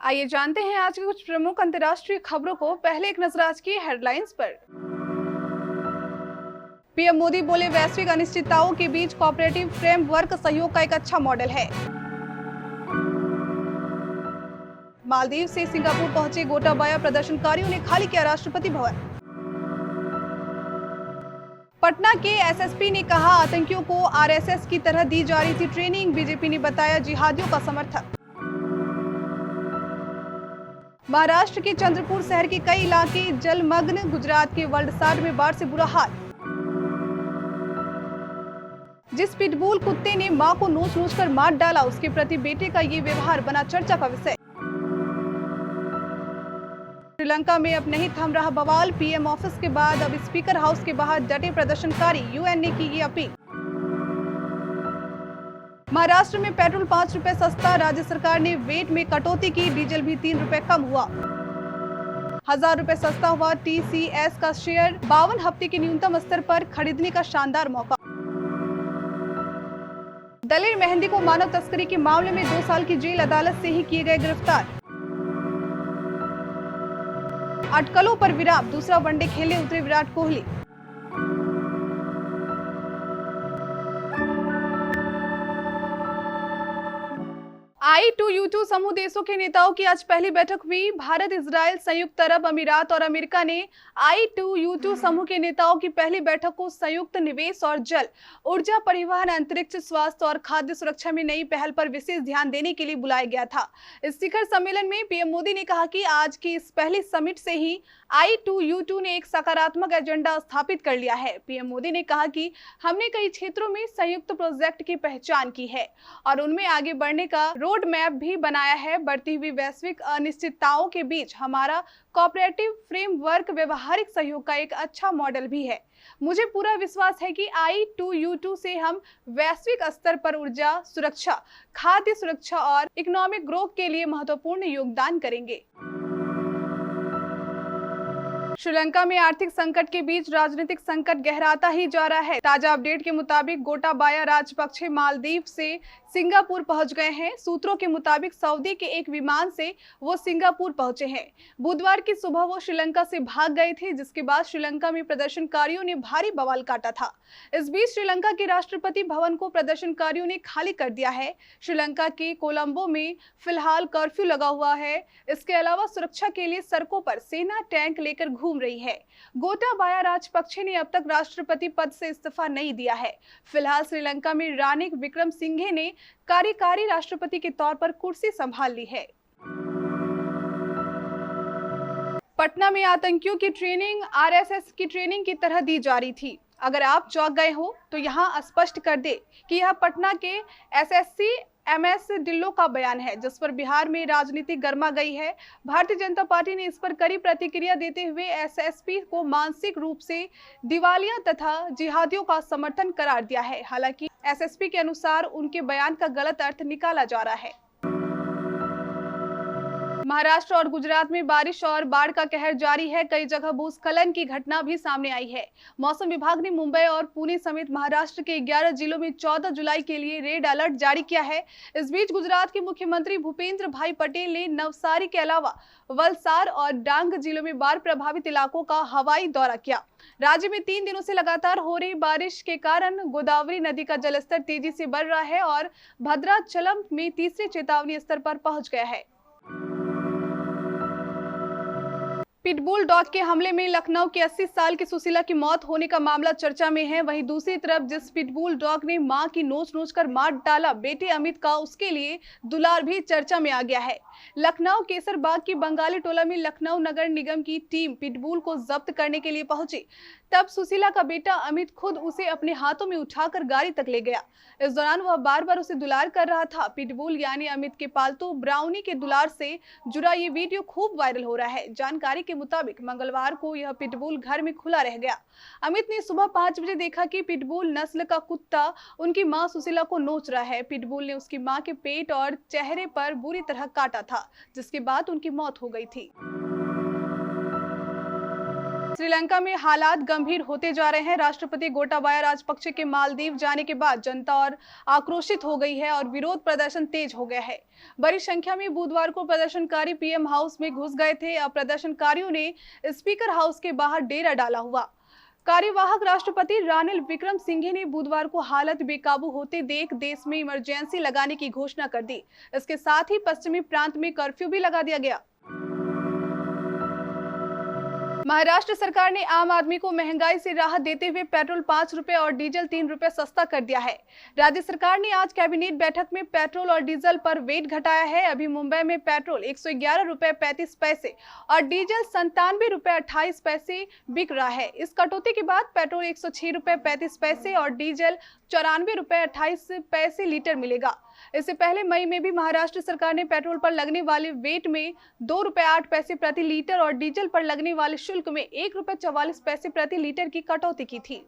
आइए जानते हैं आज की कुछ प्रमुख अंतर्राष्ट्रीय खबरों को। पहले एक नजर आज की हेडलाइंस पर। पीएम मोदी बोले, वैश्विक अनिश्चितताओं के बीच कोऑपरेटिव फ्रेमवर्क सहयोग का एक अच्छा मॉडल है। मालदीव से सिंगापुर पहुंचे गोटाबाया प्रदर्शनकारियों ने खाली किया राष्ट्रपति भवन। पटना के एसएसपी ने कहा, आतंकियों को आरएसएस की तरह दी जा रही थी ट्रेनिंग। बीजेपी ने बताया जिहादियों का समर्थक। महाराष्ट्र के चंद्रपुर शहर के कई इलाके जलमग्न। गुजरात के वलसाड में बाढ़ से बुरा हाल। जिस पिटबुल कुत्ते ने मां को नोच कर मार डाला, उसके प्रति बेटे का ये व्यवहार बना चर्चा का विषय। श्रीलंका में अब नहीं थम रहा बवाल। पीएम ऑफिस के बाद अब स्पीकर हाउस के बाहर डटे प्रदर्शनकारी। यूएन ने की ये अपील। महाराष्ट्र में पेट्रोल 5 रुपए सस्ता। राज्य सरकार ने वेट में कटौती की। डीजल भी 3 रुपए कम हुआ। 1000 रुपए सस्ता हुआ टीसीएस का शेयर। 52 हफ्ते के न्यूनतम स्तर पर खरीदने का शानदार मौका। दलेर मेहंदी को मानव तस्करी के मामले में 2 साल की जेल, अदालत से ही किए गए गिरफ्तार। अटकलों पर विराम। दूसरा वनडे खेलने उतरे विराट कोहली। I2U2 समूह देशों के नेताओं की आज पहली बैठक हुई। भारत, इजराइल, संयुक्त अरब अमीरात और अमेरिका ने I2U2 समूह के नेताओं की पहली बैठक को संयुक्त निवेश और जल, ऊर्जा, परिवहन, अंतरिक्ष, स्वास्थ्य और खाद्य सुरक्षा में नई पहल पर विशेष ध्यान देने के लिए बुलाया गया था। इस शिखर सम्मेलन में पीएम मोदी ने कहा कि आज की इस पहली समिट से ही I2U2 ने एक सकारात्मक एजेंडा स्थापित कर लिया है। पीएम मोदी ने कहा कि हमने कई क्षेत्रों में संयुक्त प्रोजेक्ट की पहचान की है और उनमें आगे बढ़ने का रोड मैप भी बनाया है। बढ़ती हुई वैश्विक अनिश्चितताओं के बीच हमारा कोऑपरेटिव फ्रेमवर्क व्यवहारिक सहयोग का एक अच्छा मॉडल भी है। मुझे पूरा विश्वास है कि I2U2 से हम वैश्विक स्तर पर ऊर्जा सुरक्षा, खाद्य सुरक्षा और इकोनॉमिक ग्रोथ के लिए महत्वपूर्ण योगदान करेंगे। श्रीलंका में आर्थिक संकट के बीच राजनीतिक संकट गहराता ही जा रहा है। ताजा अपडेट के मुताबिक गोटाबाया राजपक्षे मालदीव से सिंगापुर पहुंच गए हैं। सूत्रों के मुताबिक सऊदी के एक विमान से वो सिंगापुर पहुंचे हैं। बुधवार की सुबह वो श्रीलंका से भाग गए थे, जिसके बाद श्रीलंका में प्रदर्शनकारियों ने भारी बवाल काटा था। इस बीच श्रीलंका के राष्ट्रपति भवन को प्रदर्शनकारियों ने खाली कर दिया है। श्रीलंका के कोलंबो में फिलहाल कर्फ्यू लगा हुआ है। इसके अलावा सुरक्षा के लिए सड़कों पर सेना टैंक लेकर घूम रही है। गोटाबाया राजपक्षे ने अब तक राष्ट्रपति पद से इस्तीफा नहीं दिया है। फिलहाल श्रीलंका में रानिल विक्रमसिंघे ने कार्यकारी राष्ट्रपति के तौर पर कुर्सी संभाल ली है। पटना में आतंकियों की ट्रेनिंग आरएसएस की ट्रेनिंग की तरह दी जा रही थी। अगर आप चौंक गए हो तो यहाँ स्पष्ट कर दे कि यह पटना के एसएससी एमएस डिल्लो का बयान है, जिस पर बिहार में राजनीति गर्मा गई है। भारतीय जनता पार्टी ने इस पर कड़ी प्रतिक्रिया देते हुए एसएसपी को मानसिक रूप से दिवालिया तथा जिहादियों का समर्थन करार दिया है। हालांकि एसएसपी के अनुसार उनके बयान का गलत अर्थ निकाला जा रहा है। महाराष्ट्र और गुजरात में बारिश और बाढ़ का कहर जारी है। कई जगह भूस्खलन की घटना भी सामने आई है। मौसम विभाग ने मुंबई और पुणे समेत महाराष्ट्र के 11 जिलों में 14 जुलाई के लिए रेड अलर्ट जारी किया है। इस बीच गुजरात के मुख्यमंत्री भूपेंद्र भाई पटेल ने नवसारी के अलावा वलसाड और डांग जिलों में बाढ़ प्रभावित इलाकों का हवाई दौरा किया। राज्य में 3 दिनों से लगातार हो रही बारिश के कारण गोदावरी नदी का जलस्तर तेजी से बढ़ रहा है और भद्राचलम में तीसरे चेतावनी स्तर पर पहुंच गया है। पिटबुल डॉग के हमले में लखनऊ के 80 साल की सुशीला की मौत होने का मामला चर्चा में है। वहीं दूसरी तरफ जिस पिटबुल डॉग ने मां की नोच कर मार डाला बेटे अमित का, उसके लिए दुलार भी चर्चा में आ गया है। लखनऊ केसरबाग की बंगाली टोला में लखनऊ नगर निगम की टीम पिटबुल को जब्त करने के लिए पहुंची। तब सुशीला का बेटा अमित खुद उसे अपने हाथों में उठाकर गाड़ी तक ले गया। इस दौरान वह बार बार उसे दुलार कर रहा था। पिटबुल यानी अमित के पालतू ब्राउनी के दुलार से जुड़ा ये वीडियो खूब वायरल हो रहा है। जानकारी के मुताबिक मंगलवार को यह पिटबुल घर में खुला रह गया। अमित ने सुबह 5 बजे देखा कि पिटबुल नस्ल का कुत्ता उनकी मां सुशीला को नोच रहा है। पिटबुल ने उसकी मां के पेट और चेहरे पर बुरी तरह काटा था, जिसके बाद उनकी मौत हो गई थी। श्रीलंका में हालात गंभीर होते जा रहे हैं। राष्ट्रपति गोटाबाया राजपक्षे के मालदीव जाने के बाद जनता और आक्रोशित हो गई है और विरोध प्रदर्शन तेज हो गया है। बड़ी संख्या में बुधवार को प्रदर्शनकारी पीएम हाउस में घुस गए थे। अब प्रदर्शनकारियों ने स्पीकर हाउस के बाहर डेरा डाला हुआ। कार्यवाहक राष्ट्रपति रानिल विक्रमसिंघे ने बुधवार को हालत बेकाबू होते देख देश में इमरजेंसी लगाने की घोषणा कर दी। इसके साथ ही पश्चिमी प्रांत में कर्फ्यू भी लगा दिया गया। महाराष्ट्र सरकार ने आम आदमी को महंगाई से राहत देते हुए पेट्रोल 5 रुपए और डीजल 3 रुपए सस्ता कर दिया है। राज्य सरकार ने आज कैबिनेट बैठक में पेट्रोल और डीजल पर वेट घटाया है। अभी मुंबई में पेट्रोल 111 रुपए 35 पैसे और डीजल 97 रुपए 28 पैसे बिक रहा है। इस कटौती के बाद पेट्रोल 106 रुपए 35 पैसे और डीजल 94 रुपए 28 पैसे लीटर मिलेगा। इससे पहले मई में भी महाराष्ट्र सरकार ने पेट्रोल पर लगने वाले वेट में 2 रुपए 8 पैसे प्रति लीटर और डीजल पर लगने वाले शुल्क में 1 रुपए 44 पैसे प्रति लीटर की कटौती की थी।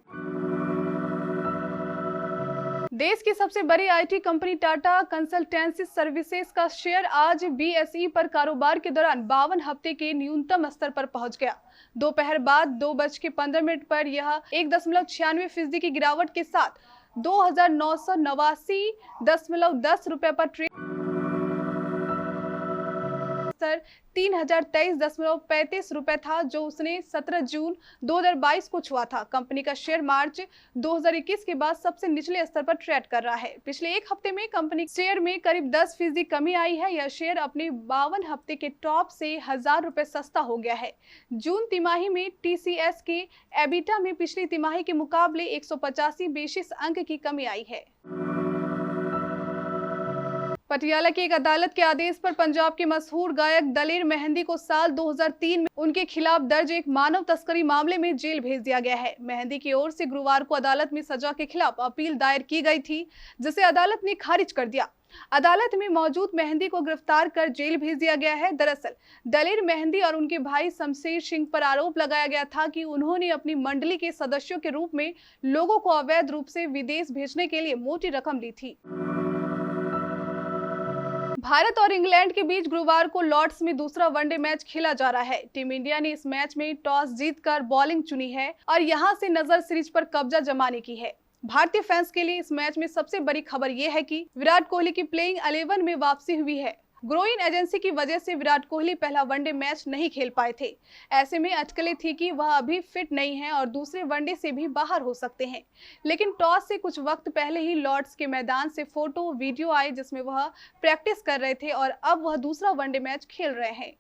देश की सबसे बड़ी IT company Tata consultancy services का शेयर आज बीएसई पर कारोबार के दौरान 52 हफ्ते के न्यूनतम स्तर पर पहुंच गया। दोपहर बाद 2:15 पर यह 1.96% की गिरावट के साथ 2,989.10 रुपए पर ट्रेड 3,023.35 रुपए था, जो उसने 17 जून 2022 को छुआ था। कंपनी का शेयर मार्च 2021 के बाद सबसे निचले स्तर पर ट्रेड कर रहा है। पिछले एक हफ्ते में कंपनी शेयर में करीब 10% कमी आई है। यह शेयर अपने 52 हफ्ते के टॉप से 1,000 रुपए सस्ता हो गया है। जून तिमाही में टीसीएस के एबिटा में पिछली तिमाही के मुकाबले 185 बेसिस अंक की कमी आई है। पटियाला की एक अदालत के आदेश पर पंजाब के मशहूर गायक दलेर मेहंदी को साल 2003 में उनके खिलाफ दर्ज एक मानव तस्करी मामले में जेल भेज दिया गया है। मेहंदी की ओर से गुरुवार को अदालत में सजा के खिलाफ अपील दायर की गई थी, जिसे अदालत ने खारिज कर दिया। अदालत में मौजूद मेहंदी को गिरफ्तार कर जेल भेज दिया गया है। दरअसल दलेर मेहंदी और उनके भाई शमशेर सिंह पर आरोप लगाया गया था कि उन्होंने अपनी मंडली के सदस्यों के रूप में लोगों को अवैध रूप से विदेश भेजने के लिए मोटी रकम ली थी। भारत और इंग्लैंड के बीच गुरुवार को लॉर्ड्स में दूसरा वनडे मैच खेला जा रहा है। टीम इंडिया ने इस मैच में टॉस जीतकर बॉलिंग चुनी है और यहां से नजर सीरीज पर कब्जा जमाने की है। भारतीय फैंस के लिए इस मैच में सबसे बड़ी खबर यह है कि विराट कोहली की प्लेइंग 11 में वापसी हुई है। ग्रोइन एजेंसी की वजह से विराट कोहली पहला वनडे मैच नहीं खेल पाए थे। ऐसे में अटकलें थी कि वह अभी फिट नहीं है और दूसरे वनडे से भी बाहर हो सकते हैं। लेकिन टॉस से कुछ वक्त पहले ही लॉर्ड्स के मैदान से फोटो वीडियो आए जिसमें वह प्रैक्टिस कर रहे थे और अब वह दूसरा वनडे मैच खेल रहे हैं।